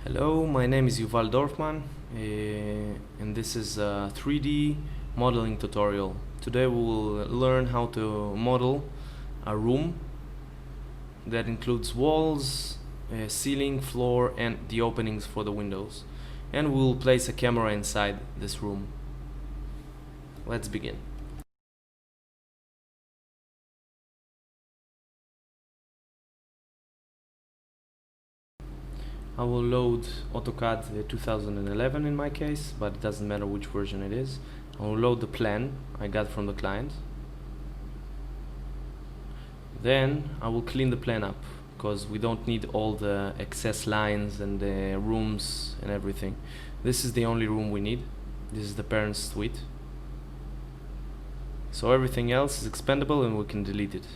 Hello, my name is Yuval Dorfman, and this is a 3D modeling tutorial. Today we will learn how to model a room that includes walls, ceiling, floor, and the openings for the windows. And we will place a camera inside this room. Let's begin. I will load AutoCAD 2011 in my case, but it doesn't matter which version it is. I will load the plan I got from the client. Then I will clean the plan up, because we don't need all the excess lines and the rooms and everything. This is the only room we need. This is the parent suite. So everything else is expendable and we can delete it.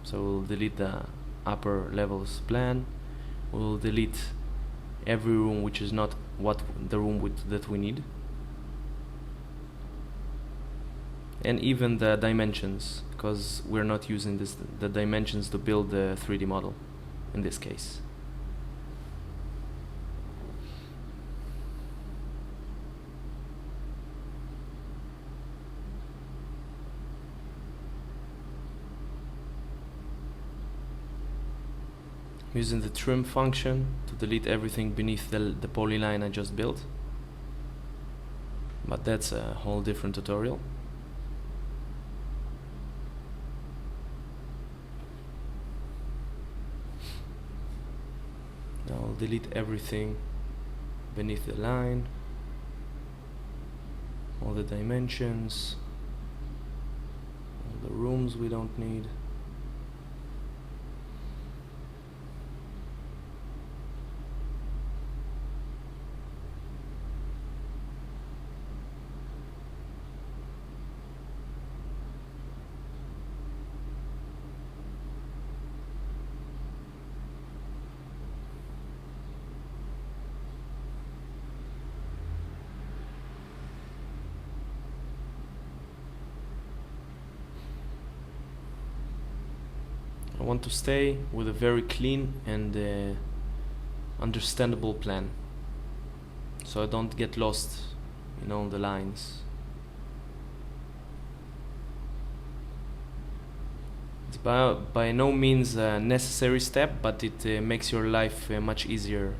So we'll delete the upper levels plan. We'll delete every room which is not the room that we need, and even the dimensions, because we're not using the dimensions to build the 3D model in this case. I'm using the trim function to delete everything beneath the polyline I just built, but that's a whole different tutorial. Now I'll delete everything beneath the line, all the dimensions, all the rooms we don't need. I want to stay with a very clean and understandable plan, so I don't get lost in the lines. It's by no means a necessary step, but it makes your life much easier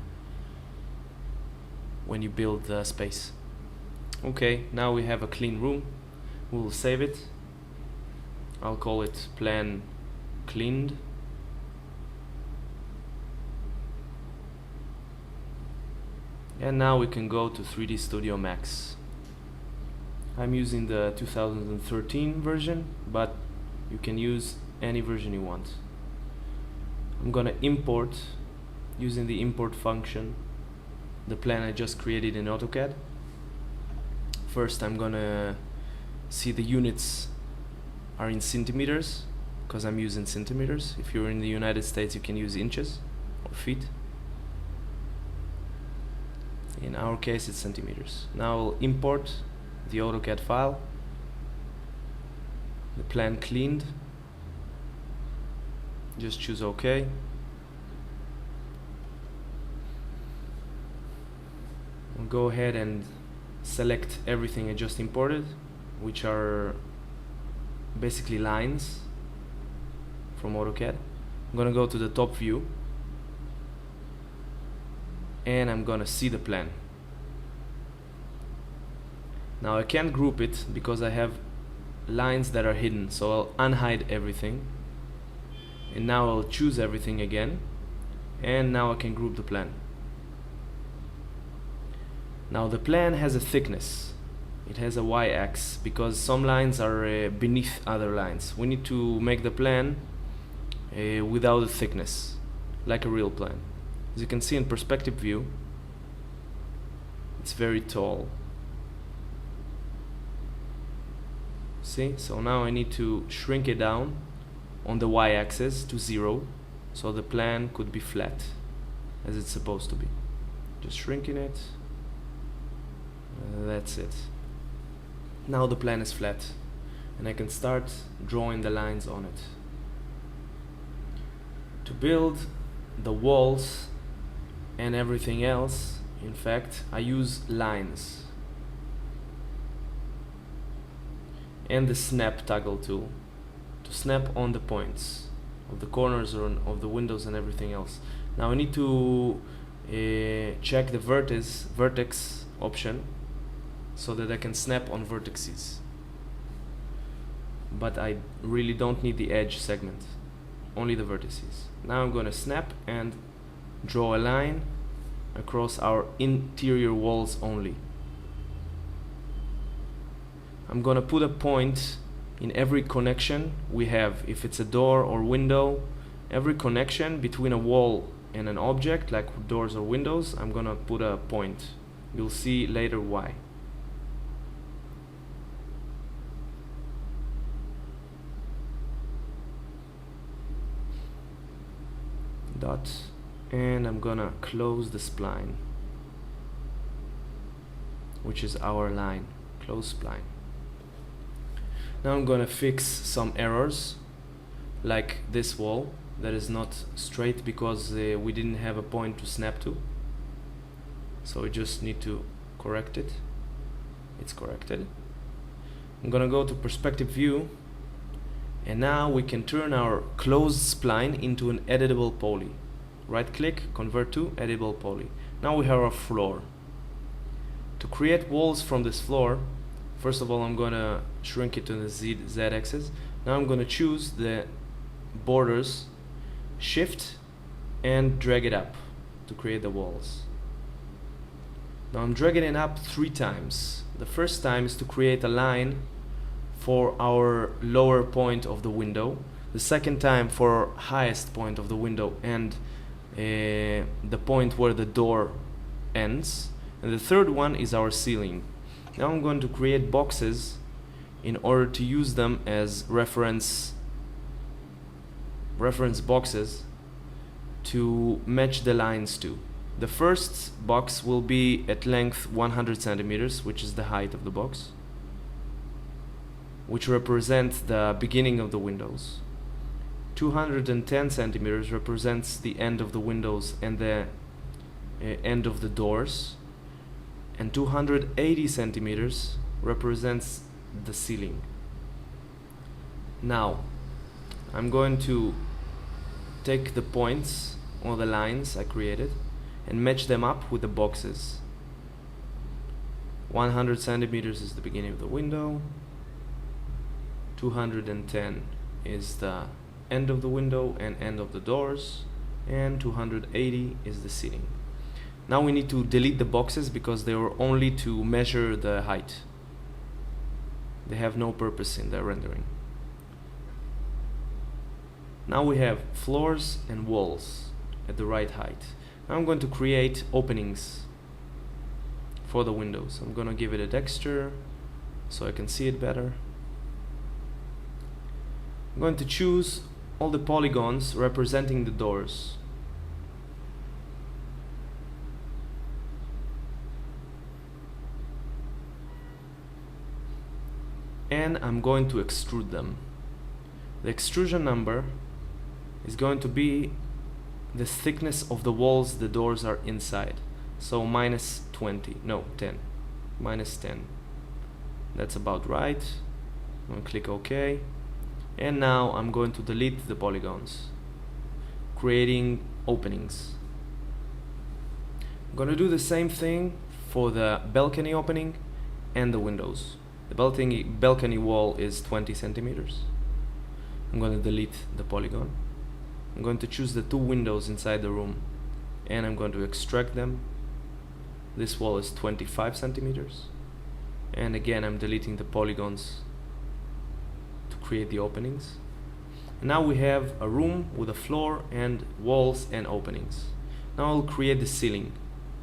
when you build space. Okay, now we have a clean room. We'll save it. I'll call it plan cleaned. And now we can go to 3D Studio Max. I'm using the 2013 version, but you can use any version you want. I'm gonna import, using the import function, the plan I just created in AutoCAD. First I'm gonna see the units are in centimeters, because I'm using centimeters. If you're in the United States, you can use inches or feet. In our case, it's centimeters. Now I'll import the AutoCAD file, the plan cleaned. Just choose OK. I'll go ahead and select everything I just imported, which are basically lines from AutoCAD. I'm gonna go to the top view and I'm gonna see the plan. Now I can't group it because I have lines that are hidden, so I'll unhide everything, and now I'll choose everything again, and now I can group the plan. Now the plan has a thickness. It has a y-axis because some lines are beneath other lines. We need to make the plan without a thickness, like a real plan. As you can see in perspective view, it's very tall. See? So now I need to shrink it down on the y-axis to 0, so the plan could be flat, as it's supposed to be. Just shrinking it. That's it. Now the plan is flat, and I can start drawing the lines on it. To build the walls and everything else, In fact, I use lines and the snap toggle tool to snap on the points of the corners or of the windows and everything else. Now I need to check the vertex option so that I can snap on vertices, but I really don't need the edge segment, only the vertices. Now I'm going to snap and draw a line across our interior walls only. I'm going to put a point in every connection we have. If it's a door or window, every connection between a wall and an object like doors or windows, I'm going to put a point. You'll see later why. Dot, and I'm gonna close the spline, which is our line. Close spline. Now I'm gonna fix some errors, like this wall that is not straight because we didn't have a point to snap to, so we just need to correct it. It's corrected. I'm gonna go to perspective view, and now we can turn our closed spline into an editable poly. Right click, convert to editable poly. Now we have our floor. To create walls from this floor, first of all I'm gonna shrink it to the Z axis. Now I'm gonna choose the borders, shift and drag it up to create the walls. Now I'm dragging it up 3 times. The first time is to create a line for our lower point of the window, the second time for highest point of the window and the point where the door ends, and the third one is our ceiling. Now I'm going to create boxes in order to use them as reference boxes to match the lines to. The first box will be at length 100 centimeters, which is the height of the box, which represents the beginning of the windows. 210 centimeters represents the end of the windows and the end of the doors, and 280 centimeters represents the ceiling. Now I'm going to take the points or the lines I created and match them up with the boxes. 100 centimeters is the beginning of the window, 210 is the end of the window and end of the doors, and 280 is the ceiling. Now we need to delete the boxes because they were only to measure the height. They have no purpose in the rendering. Now we have floors and walls at the right height. Now I'm going to create openings for the windows. I'm going to give it a texture so I can see it better. I'm going to choose all the polygons representing the doors. And I'm going to extrude them. The extrusion number is going to be the thickness of the walls the doors are inside. So minus 20, no, 10. Minus 10. That's about right. I'm going to click OK. And now I'm going to delete the polygons, creating openings. I'm going to do the same thing for the balcony opening and the windows. The balcony wall is 20 centimeters. I'm going to delete the polygon. I'm going to choose the 2 windows inside the room and I'm going to extract them. This wall is 25 centimeters. And again, I'm deleting the polygons to create the openings. And now we have a room with a floor and walls and openings. Now I'll create the ceiling.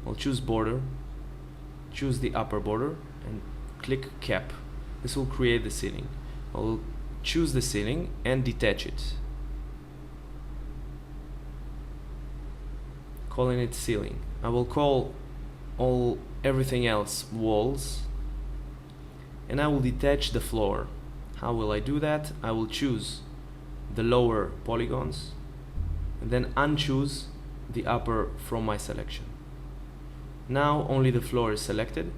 I'll choose border, choose the upper border and click cap. This will create the ceiling. I'll choose the ceiling and detach it, calling it ceiling. I will call everything else walls, and I will detach the floor. How will I do that? I will choose the lower polygons and then unchoose the upper from my selection. Now only the floor is selected,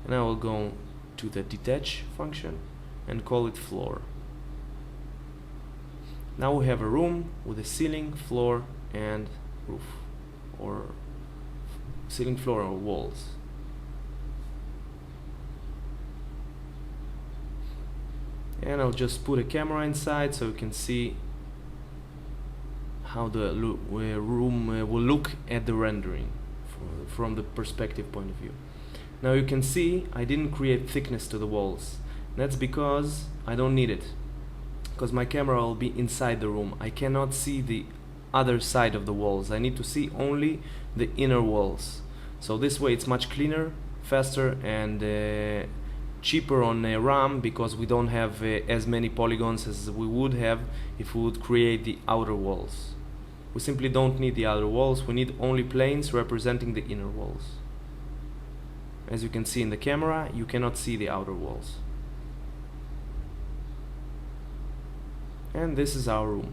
and I will go to the detach function and call it floor. Now we have a room with a ceiling, floor, and roof, or ceiling, floor, or walls. And I'll just put a camera inside so you can see how the room will look at the rendering from the perspective point of view. Now you can see I didn't create thickness to the walls. That's because I don't need it, because my camera will be inside the room. I cannot see the other side of the walls. I need to see only the inner walls. So this way it's much cleaner, faster, and cheaper on RAM, because we don't have as many polygons as we would have if we would create the outer walls. We simply don't need the outer walls, we need only planes representing the inner walls. As you can see in the camera, you cannot see the outer walls. And this is our room.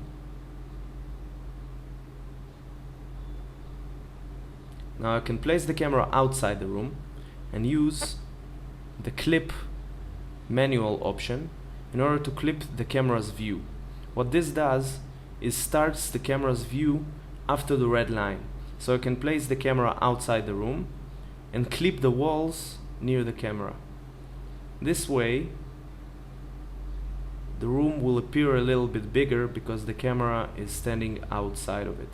Now I can place the camera outside the room and use the clip manual option in order to clip the camera's view. What this does is starts the camera's view after the red line. So I can place the camera outside the room and clip the walls near the camera. This way the room will appear a little bit bigger because the camera is standing outside of it.